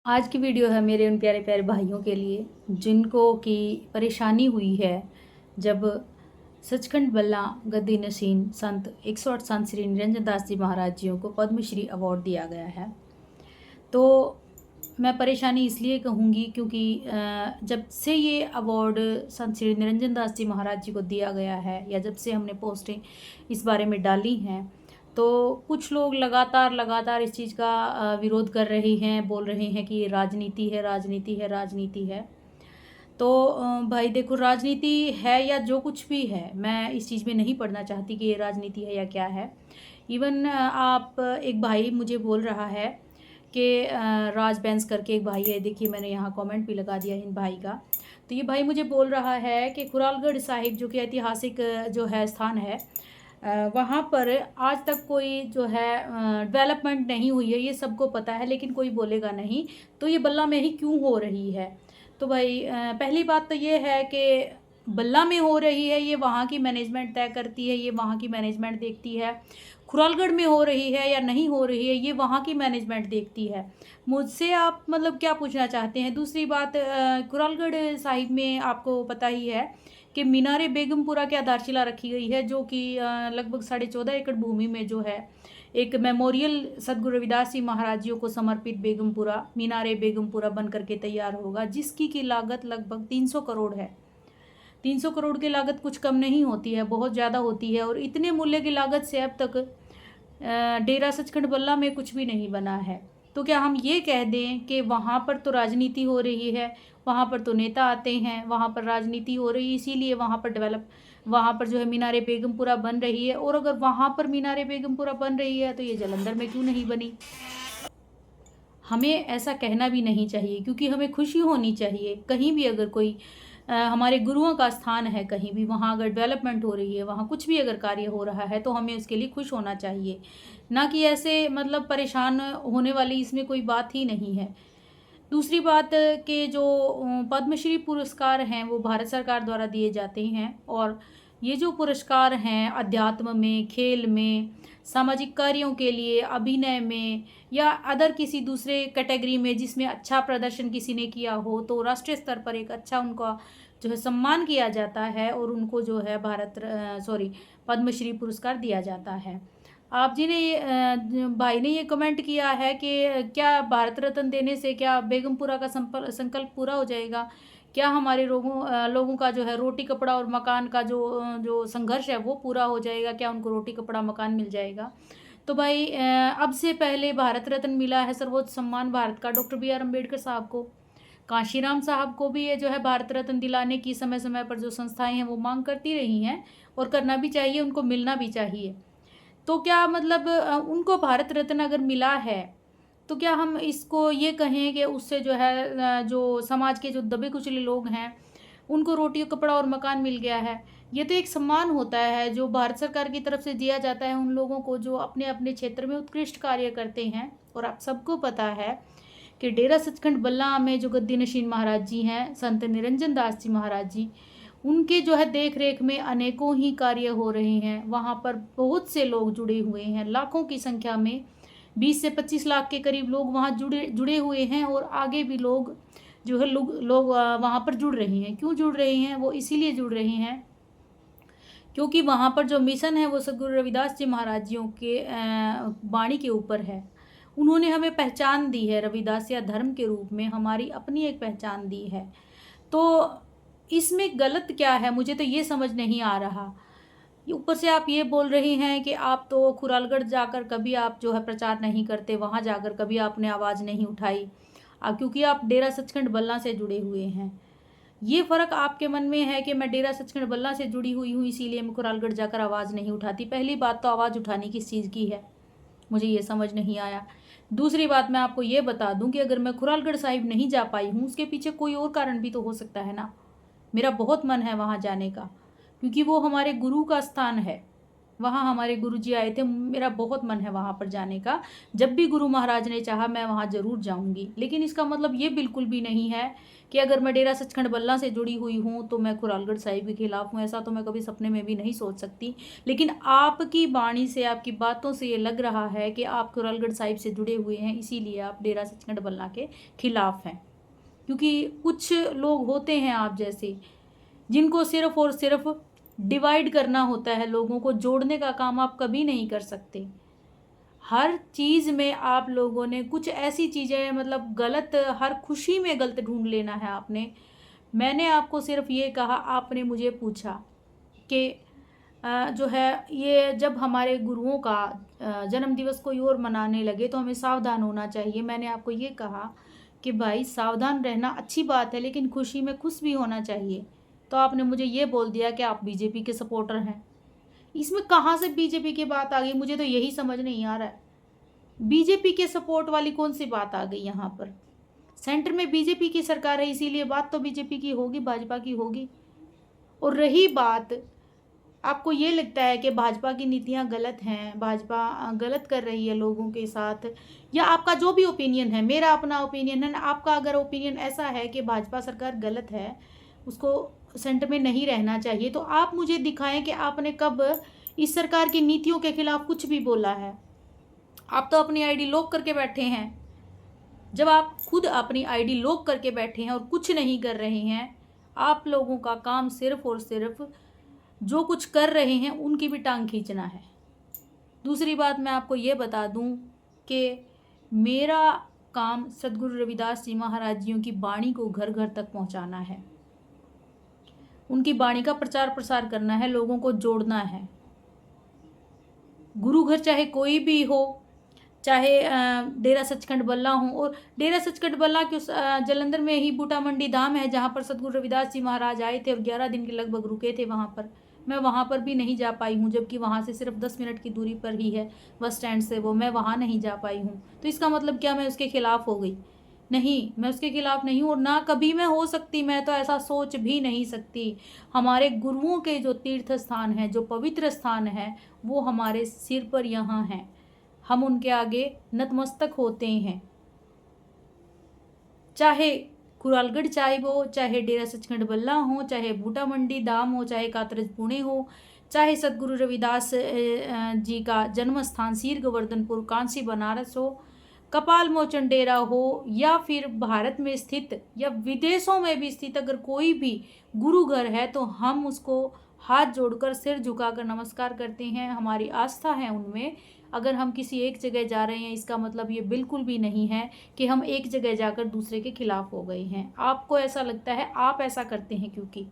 आज की वीडियो है मेरे उन प्यारे प्यारे भाइयों के लिए जिनको कि परेशानी हुई है जब सचखंड बल्ला गद्दी नशीन संत 108 संत श्री निरंजन दास जी महाराज जियों को पद्मश्री अवार्ड दिया गया है। तो मैं परेशानी इसलिए कहूँगी क्योंकि जब से ये अवार्ड संत श्री निरंजन दास जी महाराज जी को दिया गया है या जब से हमने पोस्टें इस बारे में डाली हैं, तो कुछ लोग लगातार इस चीज़ का विरोध कर रहे हैं, बोल रहे हैं कि ये राजनीति है, राजनीति है, राजनीति है। तो भाई देखो, राजनीति है या जो कुछ भी है, मैं इस चीज़ में नहीं पढ़ना चाहती कि ये राजनीति है या क्या है। इवन आप एक भाई मुझे बोल रहा है कि राज बैंस करके एक भाई है, देखिए मैंने यहाँ कमेंट भी लगा दिया इन भाई का। तो ये भाई मुझे बोल रहा है कि खुरालगढ़ साहिब जो कि ऐतिहासिक जो है स्थान है, वहाँ पर आज तक कोई जो है डेवलपमेंट नहीं हुई है, ये सबको पता है, लेकिन कोई बोलेगा नहीं। तो ये बल्ला में ही क्यों हो रही है? तो भाई पहली बात तो ये है कि बल्ला में हो रही है, ये वहाँ की मैनेजमेंट तय करती है, ये वहाँ की मैनेजमेंट देखती है। खुरालगढ़ में हो रही है या नहीं हो रही है, ये वहाँ की मैनेजमेंट देखती है। मुझसे आप मतलब क्या पूछना चाहते हैं? दूसरी बात, खुरालगढ़ साहिब में आपको पता ही है कि मीनारे बेगमपुरा की आधारशिला रखी गई है, जो कि लगभग 14.5 एकड़ भूमि में जो है एक मेमोरियल सदगुरु रविदास जी महाराज जियों को समर्पित बेगमपुरा, मीनारे बेगमपुरा बन करके तैयार होगा, जिसकी की लागत लगभग 300 करोड़ है। 300 करोड़ की लागत कुछ कम नहीं होती है, बहुत ज़्यादा होती है। और इतने मूल्य की लागत से अब तक डेरा सचखंड बल्ला में कुछ भी नहीं बना है। तो क्या हम ये कह दें कि वहाँ पर तो राजनीति हो रही है, वहाँ पर तो नेता आते हैं, वहाँ पर राजनीति हो रही है, इसीलिए वहाँ पर जो है मीनारे बेगमपुरा बन रही है। और अगर वहाँ पर मीनारे बेगमपुरा बन रही है तो ये जालंधर में क्यों नहीं बनी? हमें ऐसा कहना भी नहीं चाहिए, क्योंकि हमें खुशी होनी चाहिए। कहीं भी अगर कोई हमारे गुरुओं का स्थान है, कहीं भी वहाँ अगर डेवलपमेंट हो रही है, वहाँ कुछ भी अगर कार्य हो रहा है, तो हमें उसके लिए खुश होना चाहिए, ना कि ऐसे मतलब परेशान होने वाली इसमें कोई बात ही नहीं है। दूसरी बात कि जो पद्मश्री पुरस्कार हैं वो भारत सरकार द्वारा दिए जाते हैं, और ये जो पुरस्कार हैं अध्यात्म में, खेल में, सामाजिक कार्यों के लिए, अभिनय में या अदर किसी दूसरे कैटेगरी में जिसमें अच्छा प्रदर्शन किसी ने किया हो, तो राष्ट्रीय स्तर पर एक अच्छा उनका जो है सम्मान किया जाता है और उनको जो है पद्मश्री पुरस्कार दिया जाता है। आप जी ने भाई ने ये कमेंट किया है कि क्या भारत रत्न देने से क्या बेगमपुरा का संकल्प पूरा हो जाएगा? क्या हमारे लोगों का जो है रोटी कपड़ा और मकान का जो संघर्ष है वो पूरा हो जाएगा? क्या उनको रोटी कपड़ा मकान मिल जाएगा? तो भाई अब से पहले भारत रत्न मिला है, सर्वोच्च सम्मान भारत का, डॉक्टर बी आर अम्बेडकर साहब को। कांशीराम साहब को भी ये जो है भारत रत्न दिलाने की समय समय पर जो संस्थाएं हैं वो मांग करती रही हैं, और करना भी चाहिए, उनको मिलना भी चाहिए। तो क्या मतलब उनको भारत रत्न अगर मिला है, तो क्या हम इसको ये कहें कि उससे जो है जो समाज के जो दबे कुचले लोग हैं उनको रोटी कपड़ा और मकान मिल गया है? ये तो एक सम्मान होता है जो भारत सरकार की तरफ से दिया जाता है उन लोगों को जो अपने अपने क्षेत्र में उत्कृष्ट कार्य करते हैं। और आप सबको पता है कि डेरा सचखंड बल्ला में जो गद्दी नशीन महाराज जी हैं, संत निरंजन दास जी महाराज जी, उनके जो है देख रेख में अनेकों ही कार्य हो रहे हैं। वहाँ पर बहुत से लोग जुड़े हुए हैं, लाखों की संख्या में, 20 से 25 लाख के करीब लोग वहाँ जुड़े हुए हैं, और आगे भी लोग जो है लोग वहाँ पर जुड़ रहे हैं। क्यों जुड़ रहे हैं? वो इसीलिए जुड़ रहे हैं क्योंकि वहाँ पर जो मिशन है वो सदगुरु रविदास जी महाराज जियों के वाणी के ऊपर है। उन्होंने हमें पहचान दी है, रविदासिया धर्म के रूप में हमारी अपनी एक पहचान दी है। तो इसमें गलत क्या है? मुझे तो ये समझ नहीं आ रहा। ऊपर से आप ये बोल रहे हैं कि आप तो खुरालगढ़ जाकर कभी आप जो है प्रचार नहीं करते, वहाँ जाकर कभी आपने आवाज़ नहीं उठाई, क्योंकि आप डेरा सचखंड बल्ला से जुड़े हुए हैं। ये फ़र्क आपके मन में है कि मैं डेरा सचखंड बल्ला से जुड़ी हुई हूँ इसीलिए मैं खुरालगढ़ जाकर आवाज़ नहीं उठाती। पहली बात तो आवाज़ उठानी किस चीज़ की है, मुझे ये समझ नहीं आया। दूसरी बात, मैं आपको ये बता दूं कि अगर मैं खुरालगढ़ साहिब नहीं जा पाई हूँ, उसके पीछे कोई और कारण भी तो हो सकता है ना। मेरा बहुत मन है वहाँ जाने का, क्योंकि वो हमारे गुरु का स्थान है। वहाँ हमारे गुरुजी आए थे, मेरा बहुत मन है वहाँ पर जाने का। जब भी गुरु महाराज ने चाहा मैं वहाँ ज़रूर जाऊँगी। लेकिन इसका मतलब ये बिल्कुल भी नहीं है कि अगर मैं डेरा सचखंड बल्ला से जुड़ी हुई हूँ तो मैं खुरालगढ़ साहिब के खिलाफ हूँ, ऐसा तो मैं कभी सपने में भी नहीं सोच सकती। लेकिन आपकी वाणी से, आपकी बातों से ये लग रहा है कि आप खुरालगढ़ साहिब से जुड़े हुए हैं, इसीलिए आप डेरा सचखंड बल्ला के खिलाफ हैं। क्योंकि कुछ लोग होते हैं आप जैसे, जिनको सिर्फ और सिर्फ डिवाइड करना होता है, लोगों को जोड़ने का काम आप कभी नहीं कर सकते। हर चीज़ में आप लोगों ने कुछ ऐसी चीज़ें मतलब गलत, हर खुशी में गलत ढूंढ लेना है आपने। मैंने आपको सिर्फ ये कहा, आपने मुझे पूछा कि जो है ये जब हमारे गुरुओं का जन्म दिवस कोई और मनाने लगे तो हमें सावधान होना चाहिए। मैंने आपको ये कहा कि भाई सावधान रहना अच्छी बात है, लेकिन खुशी में खुश भी होना चाहिए। तो आपने मुझे ये बोल दिया कि आप बीजेपी के सपोर्टर हैं। इसमें कहाँ से बीजेपी की बात आ गई, मुझे तो यही समझ नहीं आ रहा है। बीजेपी के सपोर्ट वाली कौन सी बात आ गई यहाँ पर? सेंटर में बीजेपी की सरकार है, इसीलिए बात तो बीजेपी की होगी, भाजपा की होगी। और रही बात, आपको ये लगता है कि भाजपा की नीतियाँ गलत हैं, भाजपा गलत कर रही है लोगों के साथ, या आपका जो भी ओपिनियन है, मेरा अपना ओपिनियन है, आपका अगर ओपिनियन ऐसा है कि भाजपा सरकार गलत है, उसको सेंटर में नहीं रहना चाहिए, तो आप मुझे दिखाएं कि आपने कब इस सरकार की नीतियों के खिलाफ कुछ भी बोला है। आप तो अपनी आईडी लॉक करके बैठे हैं। जब आप खुद अपनी आईडी लॉक करके बैठे हैं और कुछ नहीं कर रहे हैं, आप लोगों का काम सिर्फ और सिर्फ जो कुछ कर रहे हैं उनकी भी टांग खींचना है। दूसरी बात मैं आपको ये बता दूं कि मेरा काम सदगुरु रविदास जी महाराज जियों की वाणी को घर घर तक पहुंचाना है। उनकी वाणी का प्रचार प्रसार करना है, लोगों को जोड़ना है। गुरु घर चाहे कोई भी हो, चाहे डेरा सचखंड बल्ला हो, और डेरा सचखंड बल्ला के जलंधर में ही बूटा मंडी धाम है जहाँ पर सदगुरु रविदास जी महाराज आए थे और 11 दिन के लगभग रुके थे वहाँ पर। मैं वहाँ पर भी नहीं जा पाई हूँ, जबकि वहाँ से सिर्फ 10 मिनट की दूरी पर ही है बस स्टैंड से वो, मैं वहाँ नहीं जा पाई हूँ। तो इसका मतलब क्या मैं उसके खिलाफ हो गई? नहीं, मैं उसके खिलाफ नहीं हूँ और ना कभी मैं हो सकती, मैं तो ऐसा सोच भी नहीं सकती। हमारे गुरुओं के जो तीर्थ स्थान हैं, जो पवित्र स्थान हैं, वो हमारे सिर पर यहाँ हैं। हम उनके आगे नतमस्तक होते हैं। चाहे खुरालगढ़ साहिब हो, चाहे डेरा सचखंड बल्ला हो, चाहे बूटा मंडी धाम हो, चाहे कातरज पुणे हो, चाहे सदगुरु रविदास जी का जन्म स्थान सीर गोवर्धनपुर कांसी बनारस हो, कपाल मोचन डेरा हो, या फिर भारत में स्थित या विदेशों में भी स्थित अगर कोई भी गुरु घर है तो हम उसको हाथ जोड़कर सिर झुकाकर नमस्कार करते हैं। हमारी आस्था है उनमें। अगर हम किसी एक जगह जा रहे हैं, इसका मतलब ये बिल्कुल भी नहीं है कि हम एक जगह जाकर दूसरे के खिलाफ हो गए हैं। आपको ऐसा लगता है, आप ऐसा करते हैं क्योंकि